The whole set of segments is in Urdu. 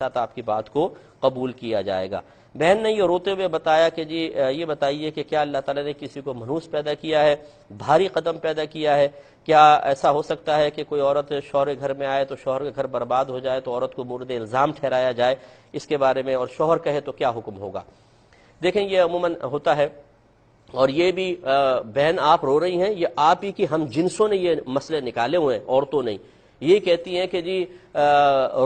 ساتھ آپ کی بات کو قبول کیا جائے گا۔ بہن نے یہ روتے ہوئے بتایا کہ جی یہ بتائیے کہ کیا اللہ تعالیٰ نے کسی کو منحوس پیدا کیا ہے، بھاری قدم پیدا کیا ہے؟ کیا ایسا ہو سکتا ہے کہ کوئی عورت شوہر کے گھر میں آئے تو شوہر کے گھر برباد ہو جائے تو عورت کو مورد الزام ٹھہرایا جائے؟ اس کے بارے میں، اور شوہر کہے تو کیا حکم ہوگا؟ دیکھیں یہ عموماً ہوتا ہے، اور یہ بھی بہن آپ رو رہی ہیں، یہ آپ ہی کی ہم جنسوں نے یہ مسئلے نکالے ہوئے ہیں، عورتوں نے۔ یہ کہتی ہیں کہ جی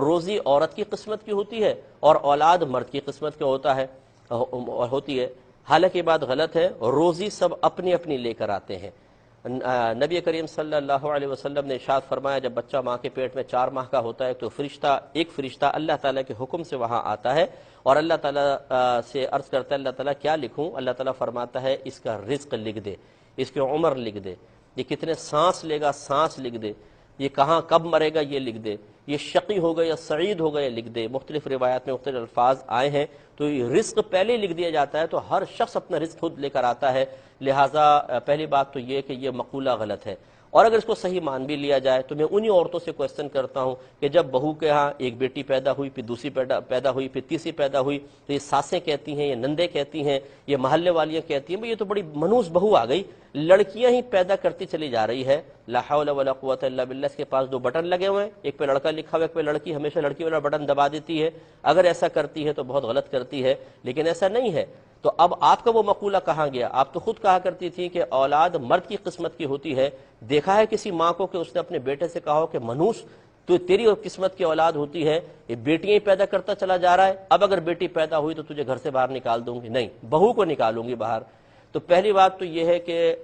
روزی عورت کی قسمت کی ہوتی ہے اور اولاد مرد کی قسمت کا ہوتی ہے۔ حالانکہ یہ بات غلط ہے، روزی سب اپنی اپنی لے کر آتے ہیں۔ نبی کریم صلی اللہ علیہ وسلم نے ارشاد فرمایا جب بچہ ماں کے پیٹ میں 4 ماہ کا ہوتا ہے تو ایک فرشتہ اللہ تعالیٰ کے حکم سے وہاں آتا ہے اور اللہ تعالیٰ سے عرض کرتا ہے اللہ تعالیٰ کیا لکھوں؟ اللہ تعالیٰ فرماتا ہے اس کا رزق لکھ دے، اس کی عمر لکھ دے، یہ کتنے سانس لے گا سانس لکھ دے، یہ کہاں کب مرے گا یہ لکھ دے، یہ شقی ہوگا یا سعید ہوگا یہ لکھ دے۔ مختلف روایات میں مختلف الفاظ آئے ہیں، تو یہ رزق پہلے لکھ دیا جاتا ہے، تو ہر شخص اپنا رزق خود لے کر آتا ہے۔ لہٰذا پہلی بات تو یہ کہ یہ مقولہ غلط ہے، اور اگر اس کو صحیح مان بھی لیا جائے تو میں انہی عورتوں سے کویسچن کرتا ہوں کہ جب بہو کے ہاں ایک بیٹی پیدا ہوئی، پھر دوسری پیدا ہوئی، پھر تیسری پیدا ہوئی، تو یہ ساسیں کہتی ہیں، یہ نندے کہتی ہیں، یہ محلے والیاں کہتی ہیں یہ تو بڑی منحوس بہو آ گئی، لڑکیاں ہی پیدا کرتی چلی جا رہی ہے۔ لا حول ولا قوت الا باللہ۔ اس کے پاس 2 بٹن لگے ہوئے ہیں، ایک پہ لڑکا لکھا ہوا ہے، ایک پہ لڑکی، ہمیشہ لڑکی والا بٹن دبا دیتی ہے۔ اگر ایسا کرتی ہے تو بہت غلط کرتی ہے، لیکن ایسا نہیں ہے۔ تو اب آپ کا وہ مقولہ کہاں گیا؟ آپ تو خود کہا کرتی تھی کہ اولاد مرد کی قسمت کی ہوتی ہے۔ دیکھا ہے کسی ماں کو کہ اس نے اپنے بیٹے سے کہا ہو کہ منوس تو تیری قسمت کی اولاد ہوتی ہے، یہ بیٹیاں ہی پیدا کرتا چلا جا رہا ہے، اب اگر بیٹی پیدا ہوئی تو تجھے گھر سے باہر نکال دوں گی؟ نہیں، بہو کو نکالوں گی باہر۔ تو پہلی بات تو یہ ہے کہ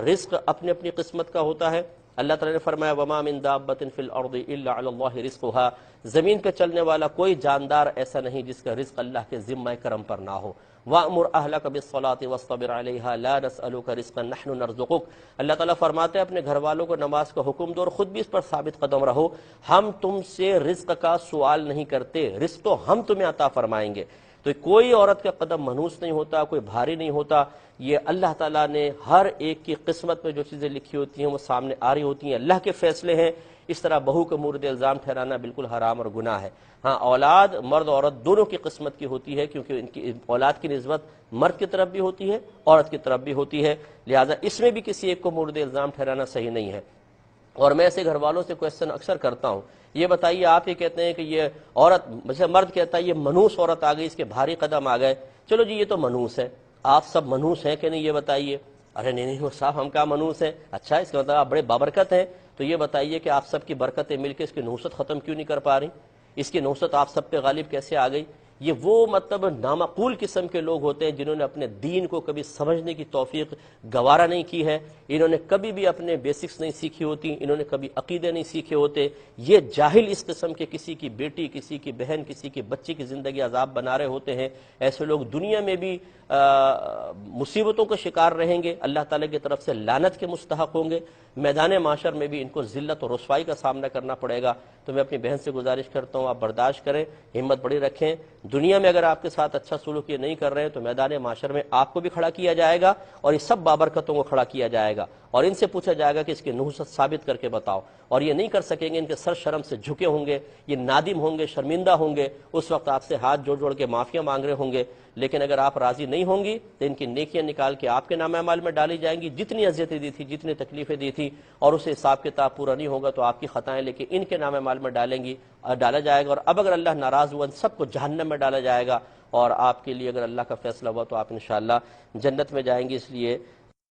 رزق اپنی اپنی قسمت کا ہوتا ہے۔ اللہ تعالیٰ نے فرمایا وَمَا مِن دَابَّةٍ فِي الْأَرْضِ إِلَّا عَلَى اللَّهِ رِزْقُهَا، زمین پہ چلنے والا کوئی جاندار ایسا نہیں جس کا رزق اللہ کے ذمہ کرم پر نہ ہو۔ وَأْمُرْ أَهْلَكَ بِالصَّلَاةِ وَاصْطَبِرْ عَلَيْهَا لَا نَسْأَلُكَ رِزْقًا نَحْنُ نَرْزُقُكَ۔ اللہ تعالیٰ فرماتے ہیں اپنے گھر والوں کو نماز کا حکم دو اور خود بھی اس پر ثابت قدم رہو، ہم تم سے رزق کا سوال نہیں کرتے، رزق تو ہم تمہیں عطا فرمائیں گے۔ تو کوئی عورت کا قدم منحوس نہیں ہوتا، کوئی بھاری نہیں ہوتا، یہ اللہ تعالیٰ نے ہر ایک کی قسمت میں جو چیزیں لکھی ہوتی ہیں وہ سامنے آ رہی ہوتی ہیں، اللہ کے فیصلے ہیں۔ اس طرح بہو کو مورد الزام ٹھہرانا بالکل حرام اور گناہ ہے۔ ہاں اولاد مرد عورت دونوں کی قسمت کی ہوتی ہے، کیونکہ ان کی اولاد کی نسبت مرد کی طرف بھی ہوتی ہے عورت کی طرف بھی ہوتی ہے، لہٰذا اس میں بھی کسی ایک کو مورد الزام ٹھہرانا صحیح نہیں ہے۔ اور میں ایسے گھر والوں سے کویسچن اکثر کرتا ہوں، یہ بتائیے آپ یہ کہتے ہیں کہ یہ عورت، جیسے مرد کہتا ہے یہ منحوس عورت آ گئی، اس کے بھاری قدم آ گئے، چلو جی یہ تو منحوس ہے، آپ سب منحوس ہیں کہ نہیں یہ بتائیے؟ ارے نہیں وہ صاحب ہم کیا منحوس ہیں؟ اچھا اس کا مطلب آپ بڑے بابرکت ہیں، تو یہ بتائیے کہ آپ سب کی برکتیں مل کے اس کی نحوست ختم کیوں نہیں کر پا رہی؟ اس کی نحوست آپ سب پہ غالب کیسے آ گئی؟ یہ وہ مطلب نامعقول قسم کے لوگ ہوتے ہیں جنہوں نے اپنے دین کو کبھی سمجھنے کی توفیق گوارا نہیں کی ہے، انہوں نے کبھی بھی اپنے بیسکس نہیں سیکھی ہوتی، انہوں نے کبھی عقیدے نہیں سیکھے ہوتے۔ یہ جاہل اس قسم کے کسی کی بیٹی، کسی کی بہن، کسی کی بچی کی زندگی عذاب بنا رہے ہوتے ہیں۔ ایسے لوگ دنیا میں بھی مصیبتوں کا شکار رہیں گے، اللہ تعالیٰ کی طرف سے لعنت کے مستحق ہوں گے، میدان معاشر میں بھی ان کو ذلت اور رسوائی کا سامنا کرنا پڑے گا۔ تو میں اپنی بہن سے گزارش کرتا ہوں آپ برداشت کریں، ہمت بڑی رکھیں، دنیا میں اگر آپ کے ساتھ اچھا سلوک یہ نہیں کر رہے ہیں تو میدان معاشر میں آپ کو بھی کھڑا کیا جائے گا اور یہ سب بابرکتوں کو کھڑا کیا جائے گا، اور ان سے پوچھا جائے گا کہ اس کی نحوست ثابت کر کے بتاؤ، اور یہ نہیں کر سکیں گے، ان کے سر شرم سے جھکے ہوں گے، یہ نادم ہوں گے، شرمندہ ہوں گے، اس وقت آپ سے ہاتھ جوڑ جوڑ کے معافیاں مانگ رہے ہوں گے۔ لیکن اگر آپ راضی نہیں ہوں گی تو ان کی نیکیاں نکال کے آپ کے نام اعمال میں ڈالی جائیں گی، جتنی اذیتیں دی تھی، جتنی تکلیفیں دی تھی، اور اسے حساب کتاب پورا نہیں ہوگا تو آپ کی خطائیں لے کے ان کے نام اعمال میں ڈالا جائے گا، اور اب اگر اللہ ناراض ہوا ان سب کو جہنم میں ڈالا جائے گا، اور آپ کے لیے اگر اللہ کا فیصلہ ہوا تو آپ انشاءاللہ جنت میں جائیں گے۔ اس لیے